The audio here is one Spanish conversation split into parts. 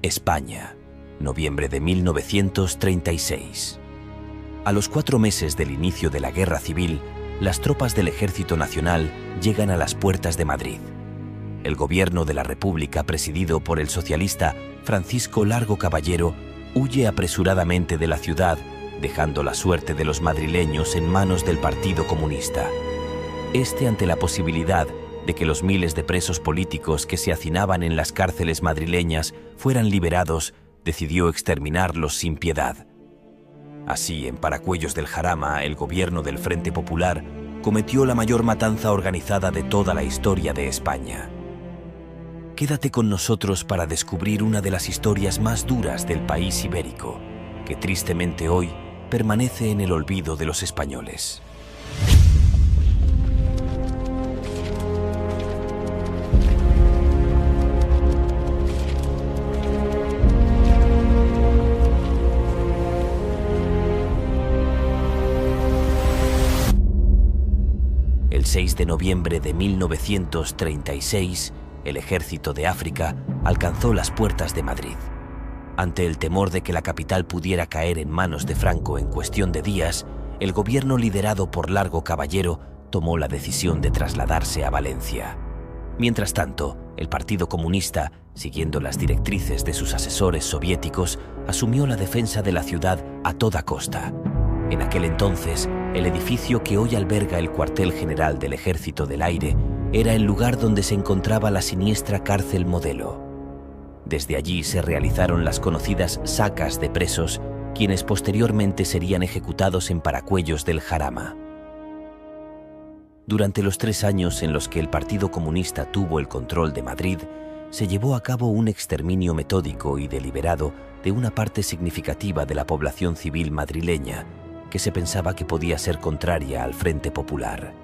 España, noviembre de 1936. A los 4 meses del inicio de la Guerra Civil, las tropas del Ejército Nacional llegan a las puertas de Madrid. El gobierno de la República, presidido por el socialista Francisco Largo Caballero, huye apresuradamente de la ciudad, dejando la suerte de los madrileños en manos del Partido Comunista. Ante la posibilidad de que los miles de presos políticos que se hacinaban en las cárceles madrileñas fueran liberados, decidió exterminarlos sin piedad. Así, en Paracuellos del Jarama, el gobierno del Frente Popular cometió la mayor matanza organizada de toda la historia de España. Quédate con nosotros para descubrir una de las historias más duras del país ibérico, que tristemente hoy permanece en el olvido de los españoles. El 6 de noviembre de 1936, el Ejército de África alcanzó las puertas de Madrid. Ante el temor de que la capital pudiera caer en manos de Franco en cuestión de días, el gobierno liderado por Largo Caballero tomó la decisión de trasladarse a Valencia. Mientras tanto, el Partido Comunista, siguiendo las directrices de sus asesores soviéticos, asumió la defensa de la ciudad a toda costa. En aquel entonces, el edificio que hoy alberga el cuartel general del Ejército del Aire era el lugar donde se encontraba la siniestra cárcel Modelo. Desde allí se realizaron las conocidas sacas de presos, quienes posteriormente serían ejecutados en Paracuellos del Jarama. Durante los 3 años en los que el Partido Comunista tuvo el control de Madrid, se llevó a cabo un exterminio metódico y deliberado de una parte significativa de la población civil madrileña, que se pensaba que podía ser contraria al Frente Popular.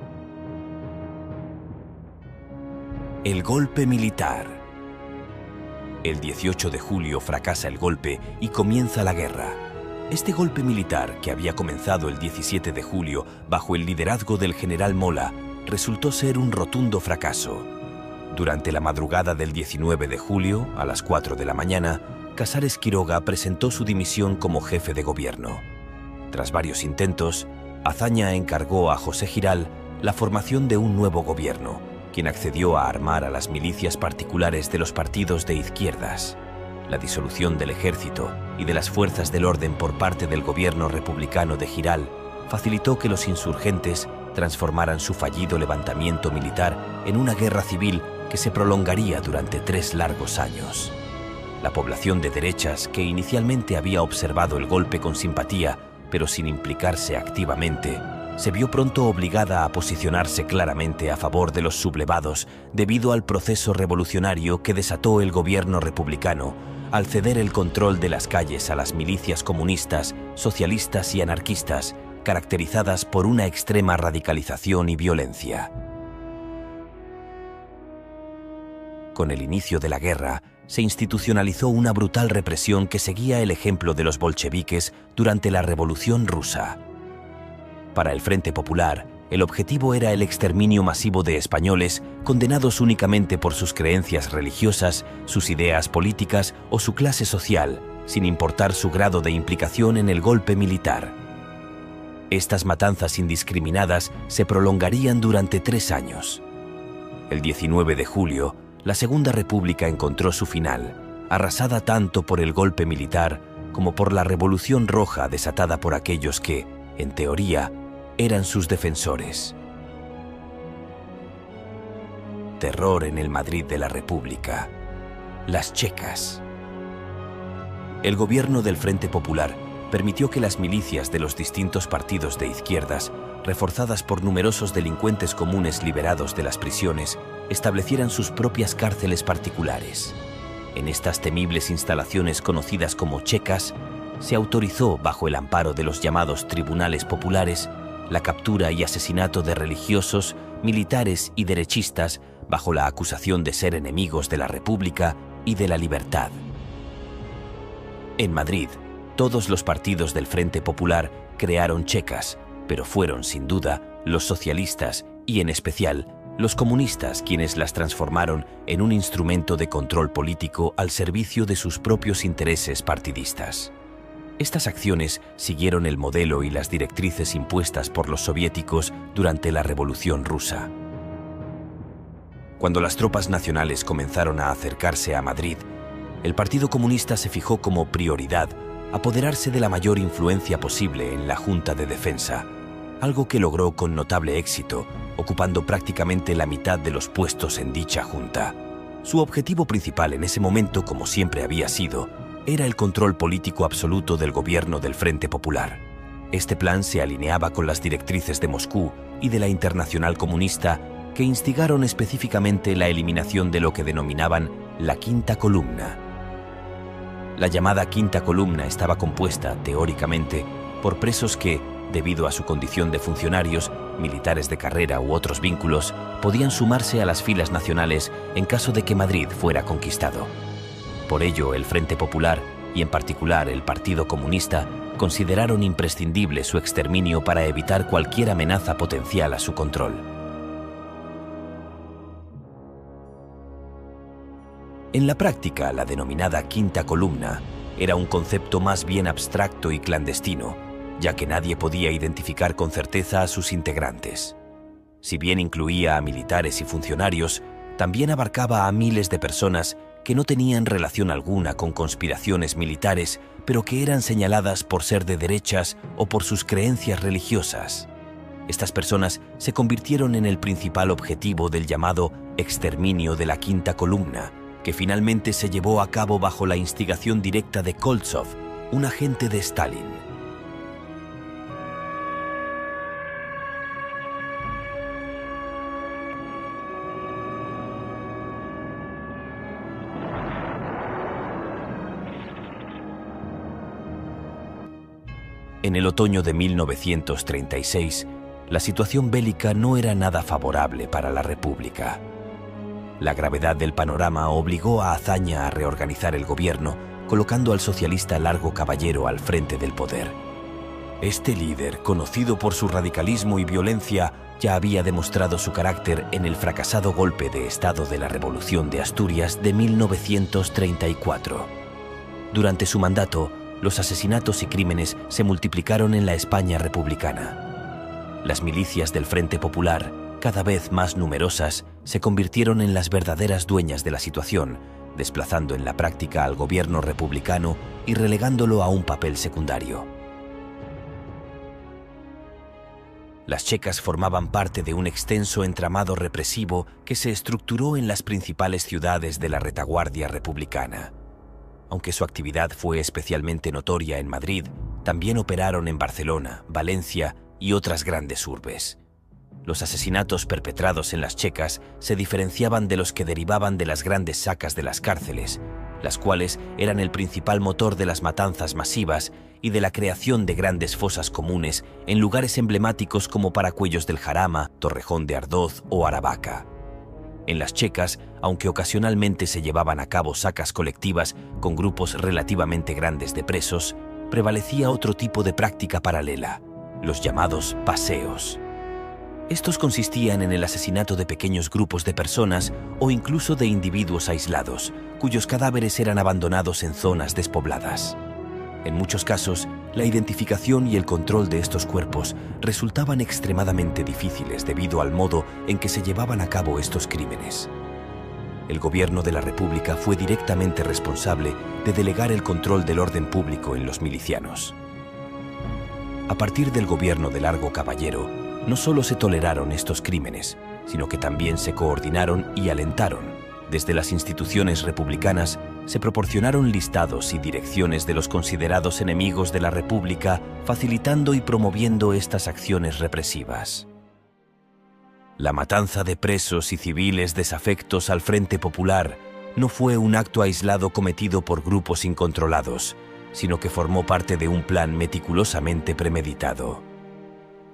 El golpe militar. El 18 de julio fracasa el golpe y comienza la guerra. Este golpe militar, que había comenzado el 17 de julio bajo el liderazgo del general Mola, resultó ser un rotundo fracaso. Durante la madrugada del 19 de julio, a las 4 de la mañana, Casares Quiroga presentó su dimisión como jefe de gobierno. Tras varios intentos, Azaña encargó a José Giral la formación de un nuevo gobierno, quien accedió a armar a las milicias particulares de los partidos de izquierdas. La disolución del ejército y de las fuerzas del orden por parte del gobierno republicano de Giral facilitó que los insurgentes transformaran su fallido levantamiento militar en una guerra civil que se prolongaría durante 3 largos años. La población de derechas, que inicialmente había observado el golpe con simpatía, pero sin implicarse activamente, se vio pronto obligada a posicionarse claramente a favor de los sublevados debido al proceso revolucionario que desató el gobierno republicano al ceder el control de las calles a las milicias comunistas, socialistas y anarquistas, caracterizadas por una extrema radicalización y violencia. Con el inicio de la guerra, se institucionalizó una brutal represión que seguía el ejemplo de los bolcheviques durante la Revolución Rusa. Para el Frente Popular, el objetivo era el exterminio masivo de españoles condenados únicamente por sus creencias religiosas, sus ideas políticas o su clase social, sin importar su grado de implicación en el golpe militar. Estas matanzas indiscriminadas se prolongarían durante 3 años. El 19 de julio, la Segunda República encontró su final, arrasada tanto por el golpe militar como por la Revolución Roja desatada por aquellos que, en teoría, eran sus defensores. Terror en el Madrid de la República. Las checas. El gobierno del Frente Popular permitió que las milicias de los distintos partidos de izquierdas, reforzadas por numerosos delincuentes comunes liberados de las prisiones, establecieran sus propias cárceles particulares. En estas temibles instalaciones conocidas como checas, se autorizó, bajo el amparo de los llamados tribunales populares, la captura y asesinato de religiosos, militares y derechistas bajo la acusación de ser enemigos de la República y de la libertad. En Madrid, todos los partidos del Frente Popular crearon checas, pero fueron, sin duda, los socialistas y, en especial, los comunistas quienes las transformaron en un instrumento de control político al servicio de sus propios intereses partidistas. Estas acciones siguieron el modelo y las directrices impuestas por los soviéticos durante la Revolución Rusa. Cuando las tropas nacionales comenzaron a acercarse a Madrid, el Partido Comunista se fijó como prioridad apoderarse de la mayor influencia posible en la Junta de Defensa, algo que logró con notable éxito, ocupando prácticamente la mitad de los puestos en dicha junta. Su objetivo principal en ese momento, como siempre había sido, era el control político absoluto del gobierno del Frente Popular. Este plan se alineaba con las directrices de Moscú y de la Internacional Comunista, que instigaron específicamente la eliminación de lo que denominaban la Quinta Columna. La llamada Quinta Columna estaba compuesta, teóricamente, por presos que, debido a su condición de funcionarios, militares de carrera u otros vínculos, podían sumarse a las filas nacionales en caso de que Madrid fuera conquistado. Por ello, el Frente Popular, y en particular el Partido Comunista, consideraron imprescindible su exterminio para evitar cualquier amenaza potencial a su control. En la práctica, la denominada Quinta Columna era un concepto más bien abstracto y clandestino, ya que nadie podía identificar con certeza a sus integrantes. Si bien incluía a militares y funcionarios, también abarcaba a miles de personas que no tenían relación alguna con conspiraciones militares, pero que eran señaladas por ser de derechas o por sus creencias religiosas. Estas personas se convirtieron en el principal objetivo del llamado exterminio de la Quinta Columna, que finalmente se llevó a cabo bajo la instigación directa de Koltsov, un agente de Stalin. En el otoño de 1936, la situación bélica no era nada favorable para la República. La gravedad del panorama obligó a Azaña a reorganizar el gobierno, colocando al socialista Largo Caballero al frente del poder. Este líder, conocido por su radicalismo y violencia, ya había demostrado su carácter en el fracasado golpe de Estado de la Revolución de Asturias de 1934. Durante su mandato, los asesinatos y crímenes se multiplicaron en la España republicana. Las milicias del Frente Popular, cada vez más numerosas, se convirtieron en las verdaderas dueñas de la situación, desplazando en la práctica al gobierno republicano y relegándolo a un papel secundario. Las checas formaban parte de un extenso entramado represivo que se estructuró en las principales ciudades de la retaguardia republicana. Aunque su actividad fue especialmente notoria en Madrid, también operaron en Barcelona, Valencia y otras grandes urbes. Los asesinatos perpetrados en las checas se diferenciaban de los que derivaban de las grandes sacas de las cárceles, las cuales eran el principal motor de las matanzas masivas y de la creación de grandes fosas comunes en lugares emblemáticos como Paracuellos del Jarama, Torrejón de Ardoz o Aravaca. En las checas, aunque ocasionalmente se llevaban a cabo sacas colectivas con grupos relativamente grandes de presos, prevalecía otro tipo de práctica paralela, los llamados paseos. Estos consistían en el asesinato de pequeños grupos de personas o incluso de individuos aislados, cuyos cadáveres eran abandonados en zonas despobladas. En muchos casos, la identificación y el control de estos cuerpos resultaban extremadamente difíciles debido al modo en que se llevaban a cabo estos crímenes. El gobierno de la República fue directamente responsable de delegar el control del orden público en los milicianos. A partir del gobierno de Largo Caballero, no solo se toleraron estos crímenes, sino que también se coordinaron y alentaron. Desde las instituciones republicanas se proporcionaron listados y direcciones de los considerados enemigos de la República, facilitando y promoviendo estas acciones represivas. La matanza de presos y civiles desafectos al Frente Popular no fue un acto aislado cometido por grupos incontrolados, sino que formó parte de un plan meticulosamente premeditado.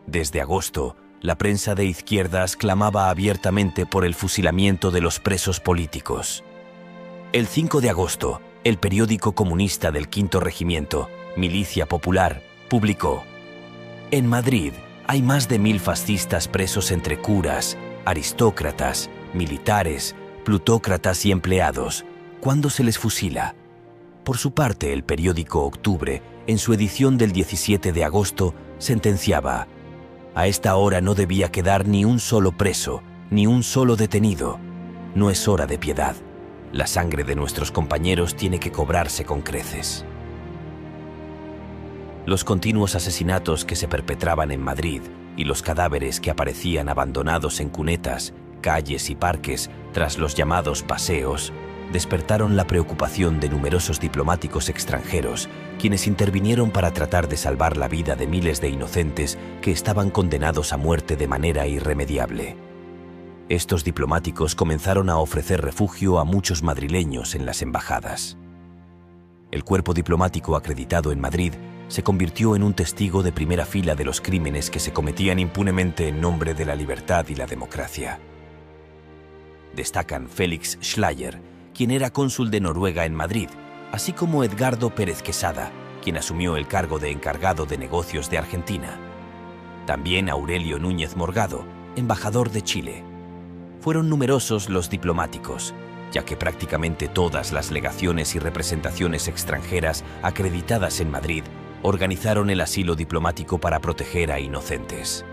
Desde agosto, la prensa de izquierdas clamaba abiertamente por el fusilamiento de los presos políticos. El 5 de agosto, el periódico comunista del Quinto Regimiento, Milicia Popular, publicó: «En Madrid hay más de 1000 fascistas presos entre curas, aristócratas, militares, plutócratas y empleados, cuando se les fusila. Por su parte, el periódico Octubre, en su edición del 17 de agosto, sentenciaba: a esta hora no debía quedar ni un solo preso, ni un solo detenido. No es hora de piedad. La sangre de nuestros compañeros tiene que cobrarse con creces. Los continuos asesinatos que se perpetraban en Madrid y los cadáveres que aparecían abandonados en cunetas, calles y parques tras los llamados paseos, despertaron la preocupación de numerosos diplomáticos extranjeros, quienes intervinieron para tratar de salvar la vida de miles de inocentes que estaban condenados a muerte de manera irremediable. Estos diplomáticos comenzaron a ofrecer refugio a muchos madrileños en las embajadas. El cuerpo diplomático acreditado en Madrid se convirtió en un testigo de primera fila de los crímenes que se cometían impunemente en nombre de la libertad y la democracia. Destacan Félix Schleyer, quien era cónsul de Noruega en Madrid, así como Edgardo Pérez Quesada, quien asumió el cargo de encargado de negocios de Argentina. También Aurelio Núñez Morgado, embajador de Chile. Fueron numerosos los diplomáticos, ya que prácticamente todas las legaciones y representaciones extranjeras acreditadas en Madrid organizaron el asilo diplomático para proteger a inocentes.